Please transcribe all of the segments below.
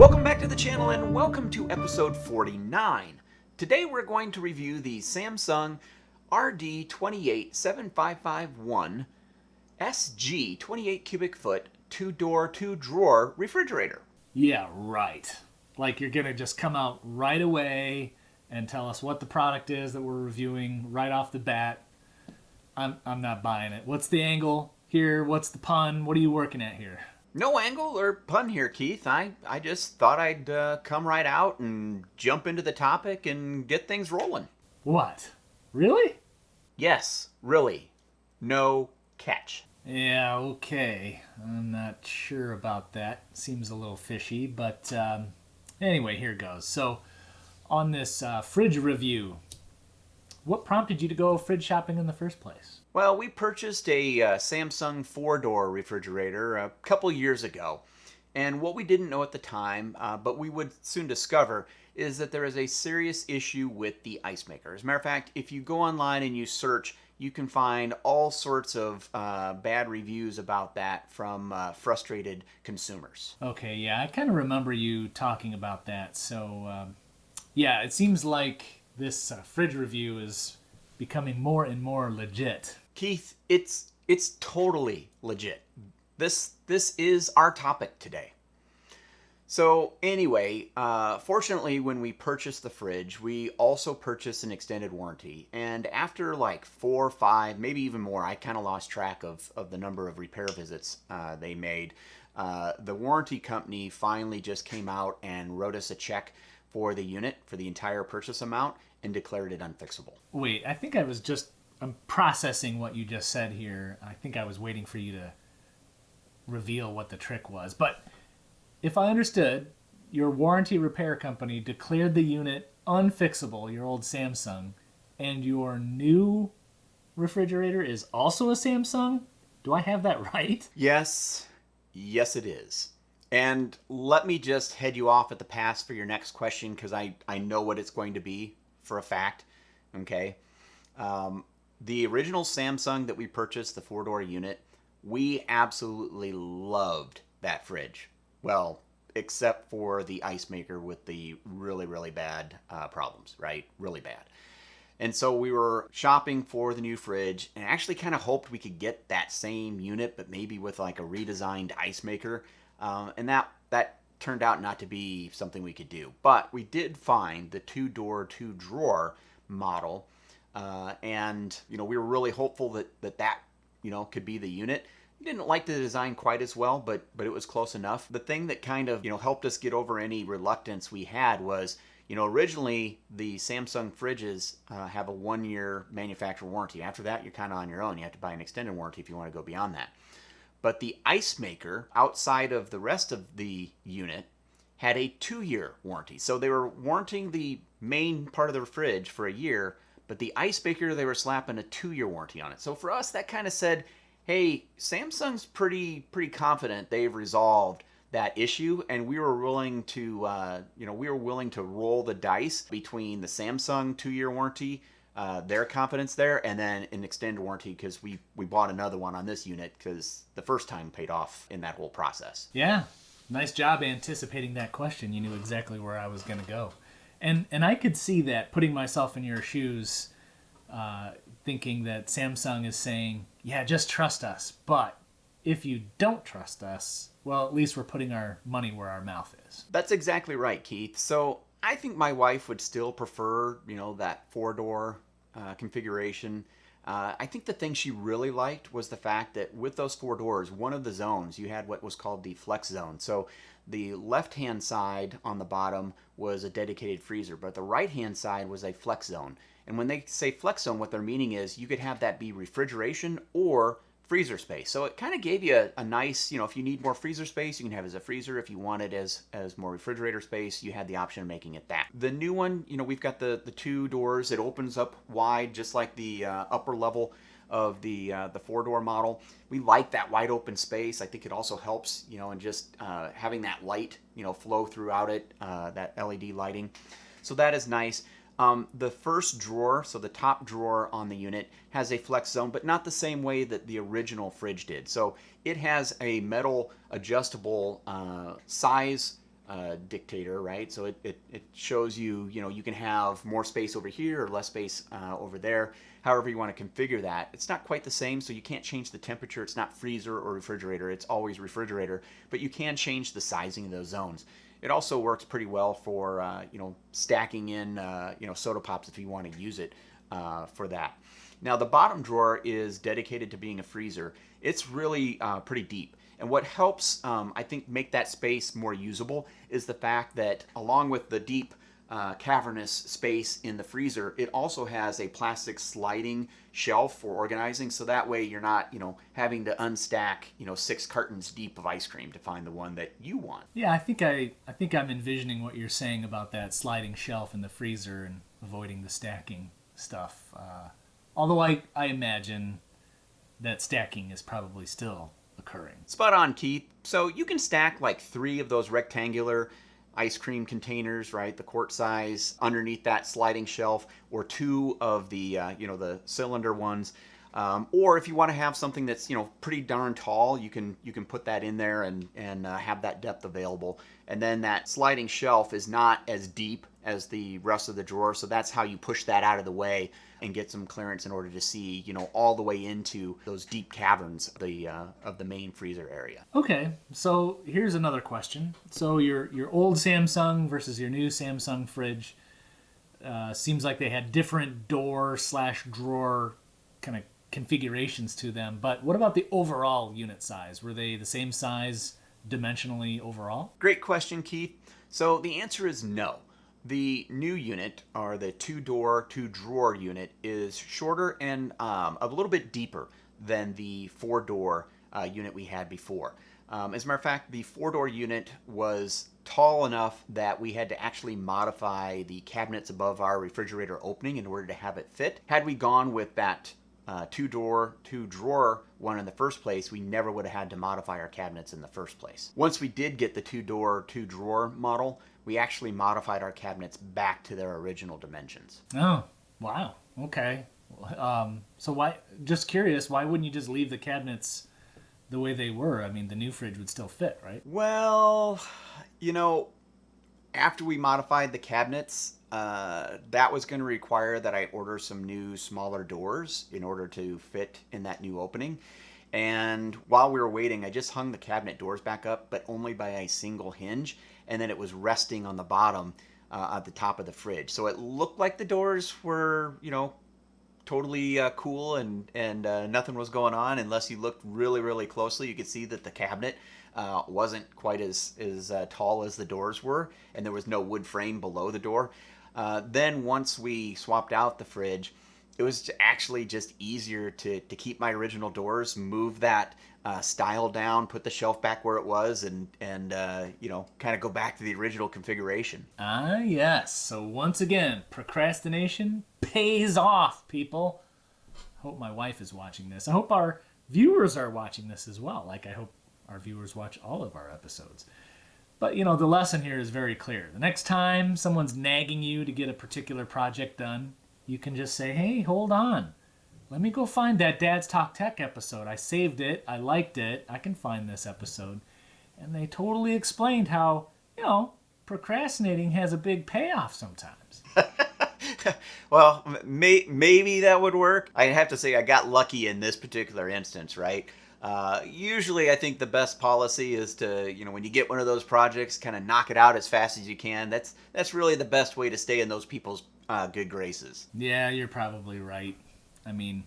Welcome back to the channel and welcome to episode 49. Today we're going to review the Samsung RD28R7551SG 28 cubic foot 2-door 2-drawer refrigerator. Yeah, right. Like you're going to just come out right away and tell us what the product is that we're reviewing right off the bat. I'm not buying it. What's the angle here? What's the pun? What are you working at here? No angle or pun here, Keith. I just thought I'd come right out and jump into the topic and get things rolling. What? Really? Yes, really. No catch. Yeah, okay. I'm not sure about that. Seems a little fishy, but anyway, here goes. So, on this fridge review, what prompted you to go fridge shopping in the first place? Well, we purchased a Samsung 4-door refrigerator a couple years ago. And what we didn't know at the time, but we would soon discover, is that there is a serious issue with the ice maker. As a matter of fact, if you go online and you search, you can find all sorts of bad reviews about that from frustrated consumers. Okay, yeah, I kind of remember you talking about that. So, yeah, it seems like this fridge review is becoming more and more legit. Keith, it's totally legit. This is our topic today. So anyway, fortunately, when we purchased the fridge, we also purchased an extended warranty. And after like 4 or 5, maybe even more, I kind of lost track of the number of repair visits they made. The warranty company finally just came out and wrote us a check for the unit, for the entire purchase amount, and declared it unfixable. Wait, I think I'm processing what you just said here. I think I was waiting for you to reveal what the trick was. But if I understood, your warranty repair company declared the unit unfixable, your old Samsung, and your new refrigerator is also a Samsung? Do I have that right? Yes, it is. And let me just head you off at the pass for your next question, because I know what it's going to be for a fact. Okay. The original Samsung that we purchased, the 4-door unit, we absolutely loved that fridge. Well, except for the ice maker with the really, really bad problems, right? Really bad. And so we were shopping for the new fridge and actually kind of hoped we could get that same unit, but maybe with like a redesigned ice maker. And that turned out not to be something we could do. But we did find the 2-door, 2-drawer model. And, you know, we were really hopeful that could be the unit. We didn't like the design quite as well, but it was close enough. The thing that kind of, helped us get over any reluctance we had was, originally the Samsung fridges have a 1-year manufacturer warranty. After that, you're kind of on your own. You have to buy an extended warranty if you want to go beyond that. But the ice maker, outside of the rest of the unit, had a 2-year warranty. So they were warranting the main part of the fridge for a year, but the ice maker, they were slapping a 2-year warranty on it. So for us, that kind of said, hey, Samsung's pretty confident they've resolved that issue, and we were willing to, roll the dice between the Samsung 2-year warranty, their confidence there, and then an extended warranty because we bought another one on this unit because the first time paid off in that whole process. Yeah, nice job anticipating that question. You knew exactly where I was going to go. And I could see that, putting myself in your shoes, thinking that Samsung is saying, yeah, just trust us. But if you don't trust us, well, at least we're putting our money where our mouth is. That's exactly right, Keith. So I think my wife would still prefer, that 4-door configuration. I think the thing she really liked was the fact that with those 4 doors, one of the zones, you had what was called the flex zone. So the left-hand side on the bottom was a dedicated freezer, but the right-hand side was a flex zone. And when they say flex zone, what they're meaning is you could have that be refrigeration or freezer space. So it kind of gave you a nice, if you need more freezer space, you can have it as a freezer. If you want it as more refrigerator space, you had the option of making it that. The new one, we've got the 2 doors. It opens up wide, just like the upper level of the 4-door model. We like that wide open space. I think it also helps, in just having that light, flow throughout it, that LED lighting. So that is nice. The first drawer, so the top drawer on the unit, has a flex zone, but not the same way that the original fridge did. So it has a metal adjustable size dictator, right? So it shows you, you can have more space over here or less space over there, however you want to configure that. It's not quite the same, so you can't change the temperature. It's not freezer or refrigerator. It's always refrigerator, but you can change the sizing of those zones. It also works pretty well for, stacking in, soda pops if you want to use it for that. Now, the bottom drawer is dedicated to being a freezer. It's really pretty deep. And what helps, I think, make that space more usable is the fact that along with the deep cavernous space in the freezer, it also has a plastic sliding shelf for organizing. So that way you're not, having to unstack, 6 cartons deep of ice cream to find the one that you want. Yeah, I think I'm envisioning what you're saying about that sliding shelf in the freezer and avoiding the stacking stuff. Although I imagine that stacking is probably still occurring. Spot on, Keith. So you can stack like 3 of those rectangular ice cream containers, right? The quart size underneath that sliding shelf, or 2 of the, the cylinder ones. Or if you want to have something that's, pretty darn tall, you can put that in there and have that depth available. And then that sliding shelf is not as deep as the rest of the drawer, so that's how you push that out of the way and get some clearance in order to see, all the way into those deep caverns of the main freezer area. Okay, so here's another question. So your old Samsung versus your new Samsung fridge, seems like they had different door/drawer kind of configurations to them, but what about the overall unit size? Were they the same size dimensionally overall? Great question, Keith. So the answer is no. The new unit, or the 2-door, 2-drawer unit, is shorter and a little bit deeper than the 4-door unit we had before. As a matter of fact, the 4-door unit was tall enough that we had to actually modify the cabinets above our refrigerator opening in order to have it fit. Had we gone with that 2-door, 2-drawer one in the first place, we never would have had to modify our cabinets in the first place. Once we did get the 2-door, 2-drawer model, we actually modified our cabinets back to their original dimensions. Oh, wow. Okay. So why, just curious, why wouldn't you just leave the cabinets the way they were? I mean, the new fridge would still fit, right? Well, after we modified the cabinets, that was going to require that I order some new smaller doors in order to fit in that new opening. And while we were waiting, I just hung the cabinet doors back up, but only by a single hinge. And then it was resting on the bottom at the top of the fridge. So it looked like the doors were, totally cool and nothing was going on. Unless you looked really, really closely, you could see that the cabinet wasn't quite as tall as the doors were, and there was no wood frame below the door. Then once we swapped out the fridge, it was actually just easier to keep my original doors, move that style down, put the shelf back where it was, and kind of go back to the original configuration. Ah, yes. So once again, procrastination pays off, people. I hope my wife is watching this. I hope our viewers are watching this as well. Like, I hope our viewers watch all of our episodes. But, the lesson here is very clear. The next time someone's nagging you to get a particular project done, you can just say, hey, hold on. Let me go find that Dad's Talk Tech episode. I saved it. I liked it. I can find this episode. And they totally explained how, procrastinating has a big payoff sometimes. Well, maybe that would work. I have to say I got lucky in this particular instance, right? Usually I think the best policy is to, when you get one of those projects, kind of knock it out as fast as you can. That's really the best way to stay in those people's good graces. Yeah, you're probably right. I mean,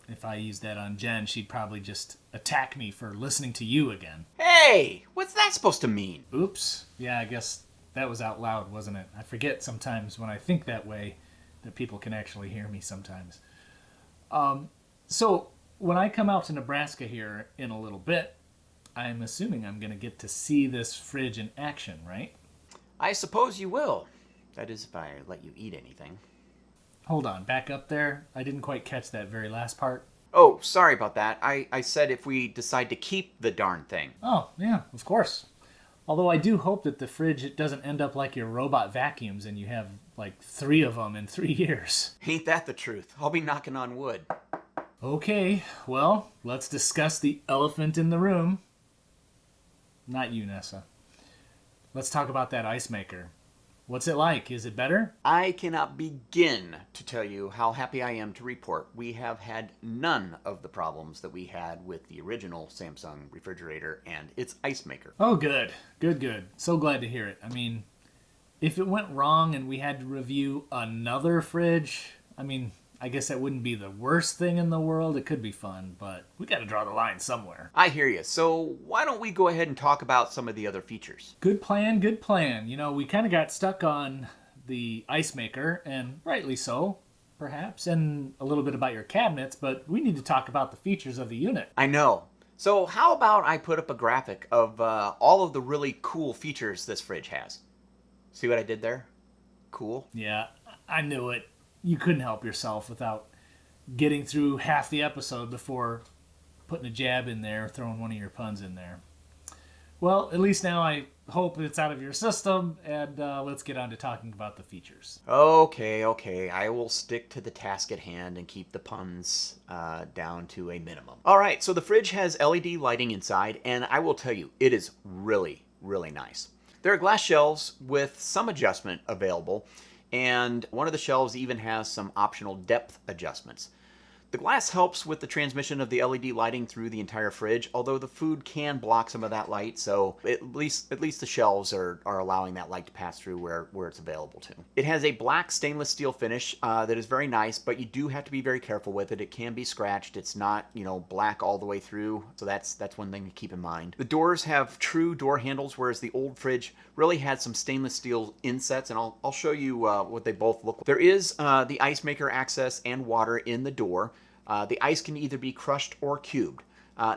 if I used that on Jen, she'd probably just attack me for listening to you again. Hey, what's that supposed to mean? Oops. Yeah, I guess that was out loud, wasn't it? I forget sometimes when I think that way that people can actually hear me sometimes. So when I come out to Nebraska here in a little bit, I'm assuming I'm going to get to see this fridge in action, right? I suppose you will. That is, if I let you eat anything. Hold on, back up there. I didn't quite catch that very last part. Oh, sorry about that. I said if we decide to keep the darn thing. Oh, yeah, of course. Although I do hope that the fridge doesn't end up like your robot vacuums and you have like 3 of them in 3 years. Ain't that the truth? I'll be knocking on wood. Okay, well, let's discuss the elephant in the room. Not you, Nessa. let's talk about that ice maker. What's it like? Is it better? I cannot begin to tell you how happy I am to report we have had none of the problems that we had with the original Samsung refrigerator and its ice maker. Oh, good. Good, good. So glad to hear it. I mean, if it went wrong and we had to review another fridge, I mean, I guess that wouldn't be the worst thing in the world. It could be fun, but we got to draw the line somewhere. I hear you. So why don't we go ahead and talk about some of the other features? Good plan, good plan. You know, we kind of got stuck on the ice maker, and rightly so, perhaps, and a little bit about your cabinets, but we need to talk about the features of the unit. I know. So how about I put up a graphic of all of the really cool features this fridge has? See what I did there? Cool. Yeah, I knew it. You couldn't help yourself without getting through half the episode before putting a jab in there, throwing one of your puns in there. Well, at least now I hope it's out of your system, and let's get on to talking about the features. Okay. I will stick to the task at hand and keep the puns down to a minimum. All right, so the fridge has LED lighting inside, and I will tell you, it is really, really nice. There are glass shelves with some adjustment available, and one of the shelves even has some optional depth adjustments. The glass helps with the transmission of the LED lighting through the entire fridge, although the food can block some of that light, so at least the shelves are allowing that light to pass through where it's available to. It has a black stainless steel finish that is very nice, but you do have to be very careful with it. It can be scratched. It's not, black all the way through, so that's one thing to keep in mind. The doors have true door handles, whereas the old fridge really had some stainless steel insets, and I'll show you what they both look like. There is the ice maker access and water in the door. The ice can either be crushed or cubed.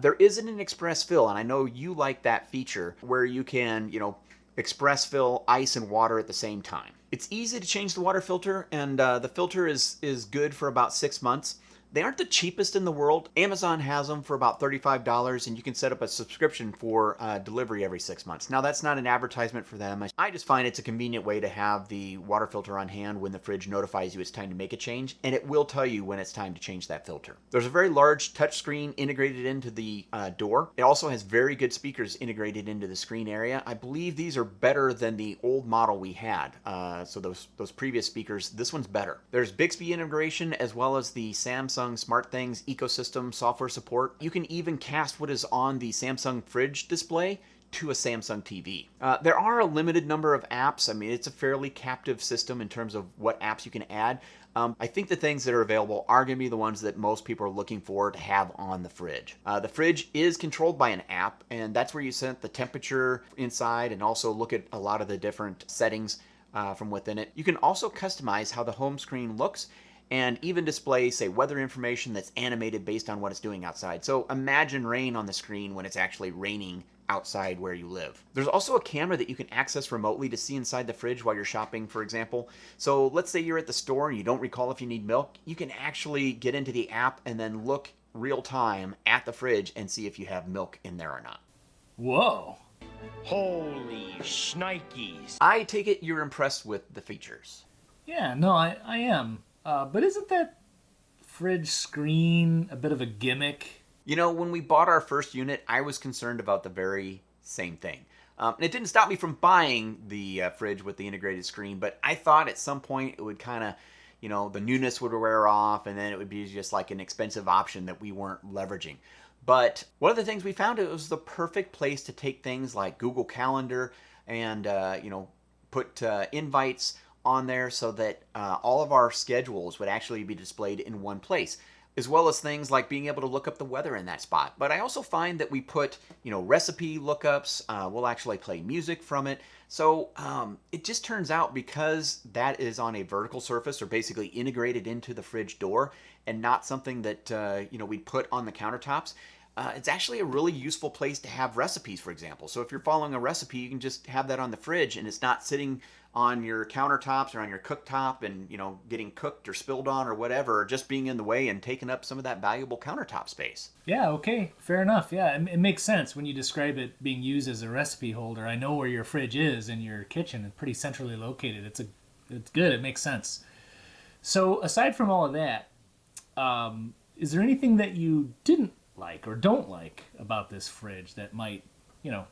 There isn't an express fill, and I know you like that feature where you can, express fill ice and water at the same time. It's easy to change the water filter, and the filter is good for about 6 months. They aren't the cheapest in the world. Amazon has them for about $35, and you can set up a subscription for delivery every 6 months. Now, that's not an advertisement for them. I just find it's a convenient way to have the water filter on hand when the fridge notifies you it's time to make a change, and it will tell you when it's time to change that filter. There's a very large touchscreen integrated into the door. It also has very good speakers integrated into the screen area. I believe these are better than the old model we had. So those previous speakers, this one's better. There's Bixby integration as well as the Samsung SmartThings ecosystem software support. You can even cast what is on the Samsung fridge display to a Samsung TV. There are a limited number of apps. I mean, it's a fairly captive system in terms of what apps you can add. I think the things that are available are going to be the ones that most people are looking for to have on the fridge. The fridge is controlled by an app, and that's where you set the temperature inside and also look at a lot of the different settings from within it. You can also customize how the home screen looks and even display, say, weather information that's animated based on what it's doing outside. So imagine rain on the screen when it's actually raining outside where you live. There's also a camera that you can access remotely to see inside the fridge while you're shopping, for example. So let's say you're at the store and you don't recall if you need milk. You can actually get into the app and then look real time at the fridge and see if you have milk in there or not. Whoa. Holy shnikes. I take it you're impressed with the features. Yeah, no, I am. But isn't that fridge screen a bit of a gimmick? When we bought our first unit, I was concerned about the very same thing. And it didn't stop me from buying the fridge with the integrated screen, but I thought at some point it would kind of, the newness would wear off, and then it would be just like an expensive option that we weren't leveraging. But one of the things we found, it was the perfect place to take things like Google Calendar and, put invites on there so that all of our schedules would actually be displayed in one place, as well as things like being able to look up the weather in that spot. But I also find that we put, recipe lookups, we'll actually play music from it. So it just turns out, because that is on a vertical surface or basically integrated into the fridge door and not something that, we put on the countertops, it's actually a really useful place to have recipes, for example. So if you're following a recipe, you can just have that on the fridge and it's not sitting on your countertops or on your cooktop and, getting cooked or spilled on or whatever, or just being in the way and taking up some of that valuable countertop space. Yeah, okay, fair enough. Yeah, it makes sense when you describe it being used as a recipe holder. I know where your fridge is in your kitchen. It's pretty centrally located. It's good. It makes sense. So aside from all of that, is there anything that you didn't like or don't like about this fridge that might,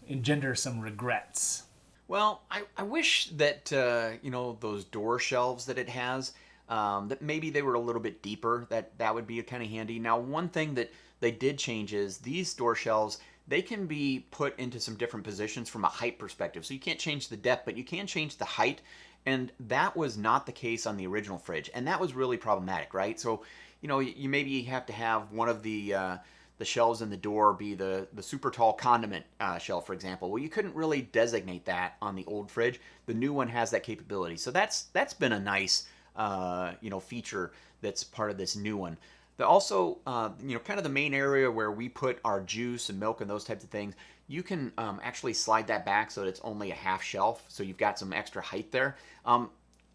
engender some regrets? Well, I wish that, those door shelves that it has, that maybe they were a little bit deeper. That would be kind of handy. Now, one thing that they did change is these door shelves, they can be put into some different positions from a height perspective. So you can't change the depth, but you can change the height. And that was not the case on the original fridge. And that was really problematic, right? So, you maybe have to have one of the shelves in the door be the super tall condiment shelf, for example. Well, you couldn't really designate that on the old fridge. The new one has that capability. So that's been a nice feature that's part of this new one. Also, kind of the main area where we put our juice and milk and those types of things, you can actually slide that back so that it's only a half shelf, so you've got some extra height there.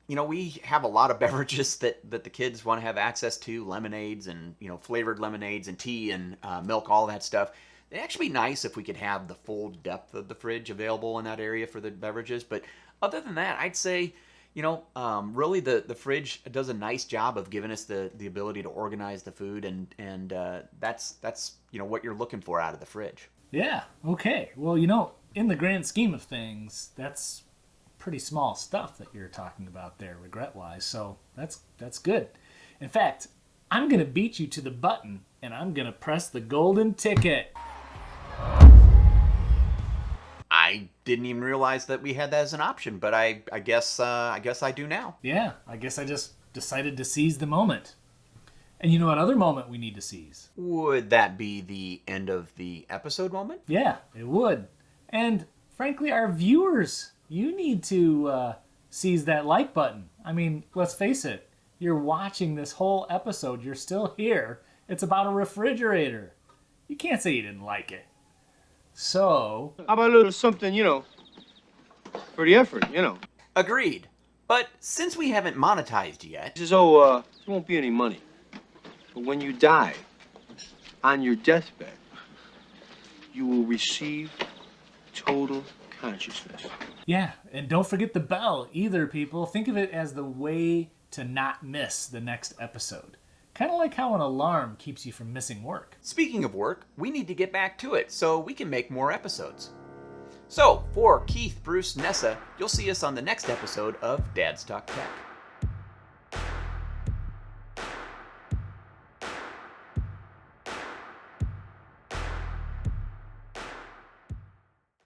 We have a lot of beverages that the kids want to have access to, lemonades and, flavored lemonades and tea and milk, all that stuff. It'd actually be nice if we could have the full depth of the fridge available in that area for the beverages. But other than that, I'd say, really the fridge does a nice job of giving us the ability to organize the food, and that's what you're looking for out of the fridge. Yeah, okay. Well, in the grand scheme of things, that's pretty small stuff that you're talking about there, regret-wise, so that's good. In fact, I'm going to beat you to the button, and I'm going to press the golden ticket. I didn't even realize that we had that as an option, but I guess I do now. Yeah, I guess I just decided to seize the moment. And you know what other moment we need to seize? Would that be the end of the episode moment? Yeah, it would. And frankly, our viewers, you need to seize that like button. I mean, let's face it. You're watching this whole episode. You're still here. It's about a refrigerator. You can't say you didn't like it. So... How about a little something, for the effort, Agreed. But since we haven't monetized yet... There won't be any money. But when you die, on your deathbed, you will receive total consciousness. Yeah, and don't forget the bell either, people. Think of it as the way to not miss the next episode. Kind of like how an alarm keeps you from missing work. Speaking of work, we need to get back to it so we can make more episodes. So, for Keith, Bruce, Nessa, you'll see us on the next episode of Dads Talk Tech.